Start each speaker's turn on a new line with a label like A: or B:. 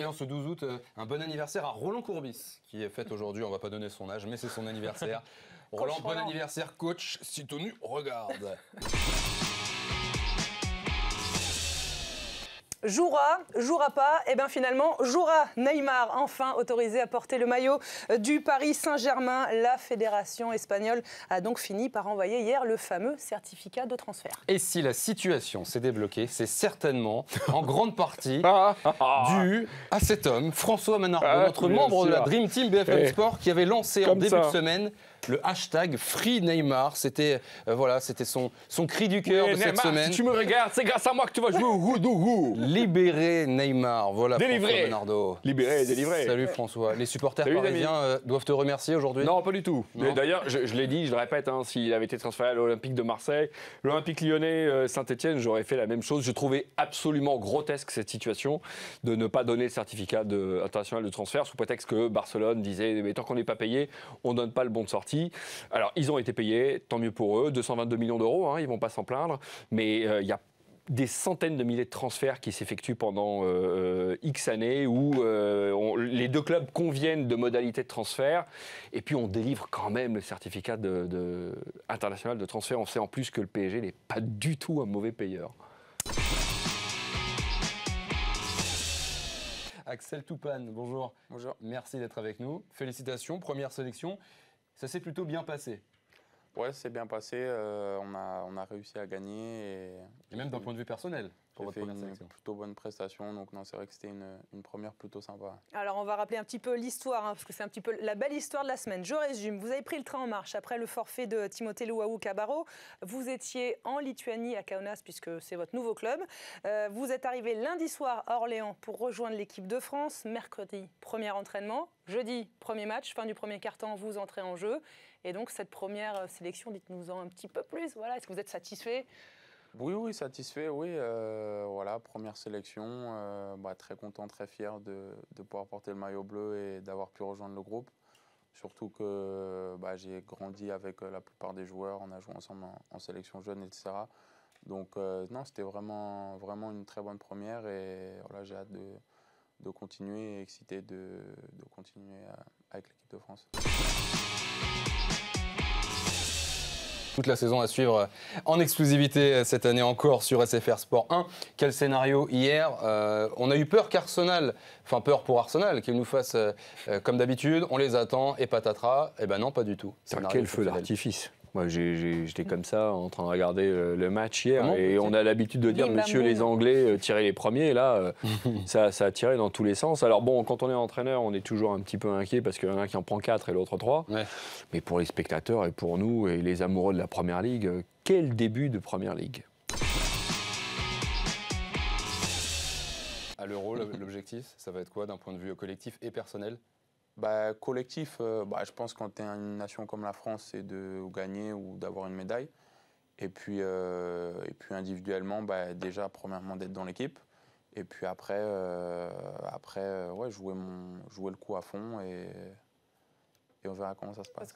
A: en ce 12 août, un bon anniversaire à Roland Courbis, qui est fête aujourd'hui. On ne va pas donner son âge, mais c'est son anniversaire. Roland, bon anniversaire, coach. Si ton nu, regarde.
B: Jouera pas, et bien finalement jouera. Neymar, enfin autorisé à porter le maillot du Paris Saint-Germain. La fédération espagnole a donc fini par envoyer hier le fameux certificat de transfert.
A: Et si la situation s'est débloquée, c'est certainement en grande partie dû à cet homme, François Menardo, notre membre de la Dream Team BFM Sport, qui avait lancé en début de semaine le hashtag Free Neymar. C'était c'était son cri du cœur de cette semaine.
C: Si tu me regardes, c'est grâce à moi que tu vas jouer au Houdou.
A: Libérer Neymar, voilà.
C: Délivré.
A: François Menardo.
C: Libéré, délivré.
A: Salut François. Les supporters parisiens doivent te remercier aujourd'hui?
C: Non, pas du tout. D'ailleurs, je l'ai dit, je le répète, s'il avait été transféré à l'Olympique de Marseille, l'Olympique Lyonnais, Saint-Etienne, j'aurais fait la même chose. Je trouvais absolument grotesque cette situation de ne pas donner le certificat international de transfert sous prétexte que Barcelone disait mais tant qu'on n'est pas payé, on ne donne pas le bon de sortie. Alors, ils ont été payés, tant mieux pour eux, 222 millions d'euros, ils ne vont pas s'en plaindre, mais il y a des centaines de milliers de transferts qui s'effectuent pendant X années où les deux clubs conviennent de modalités de transfert et puis on délivre quand même le certificat international de transfert. On sait en plus que le PSG n'est pas du tout un mauvais payeur.
A: Axel Toupane, bonjour.
D: Bonjour.
A: Merci d'être avec nous. Félicitations, première sélection. Ça s'est plutôt bien passé.
D: Ouais, c'est bien passé. On a réussi à gagner.
A: Et même d'un point de vue personnel, pour votre première sélection.
D: Plutôt bonne prestation. Donc, non, c'est vrai que c'était une première plutôt sympa.
B: Alors, on va rappeler un petit peu l'histoire, parce que c'est un petit peu la belle histoire de la semaine. Je résume. Vous avez pris le train en marche après le forfait de Timothée Luaou-Cabarro. Vous étiez en Lituanie, à Kaunas, puisque c'est votre nouveau club. Vous êtes arrivé lundi soir à Orléans pour rejoindre l'équipe de France. Mercredi, premier entraînement. Jeudi, premier match. Fin du premier quart-temps, vous entrez en jeu. Et donc, cette première sélection, dites-nous-en un petit peu plus. Voilà, est-ce que vous êtes satisfait ?
D: Oui, satisfait, oui. Voilà, première sélection. Très content, très fier de pouvoir porter le maillot bleu et d'avoir pu rejoindre le groupe. Surtout que j'ai grandi avec la plupart des joueurs. On a joué ensemble en sélection jeune, etc. Donc, non, c'était vraiment une très bonne première. Et voilà, j'ai hâte de continuer et excité de continuer avec l'équipe de France.
A: Toute la saison à suivre en exclusivité cette année encore sur SFR Sport 1. Quel scénario hier. On a eu peur qu'Arsenal, enfin peur pour Arsenal, qu'il nous fasse comme d'habitude, on les attend et patatras. Eh ben non, pas du tout.
C: Quel feu d'artifice. Moi, j'étais comme ça, en train de regarder le match hier, et on a l'habitude de dire, monsieur les Anglais, tirez les premiers, et là, ça a tiré dans tous les sens. Alors bon, quand on est entraîneur, on est toujours un petit peu inquiet, parce qu'il y en a un qui en prend 4 et l'autre 3. Ouais. Mais pour les spectateurs, et pour nous, et les amoureux de la Première Ligue, quel début de Première Ligue!
A: À l'Euro, l'objectif, ça va être quoi d'un point de vue collectif et personnel?
D: Collectif, je pense que quand tu es une nation comme la France, c'est de gagner ou d'avoir une médaille. Et puis individuellement, déjà, premièrement, d'être dans l'équipe. Et puis après, jouer le coup à fond et on verra comment ça se passe.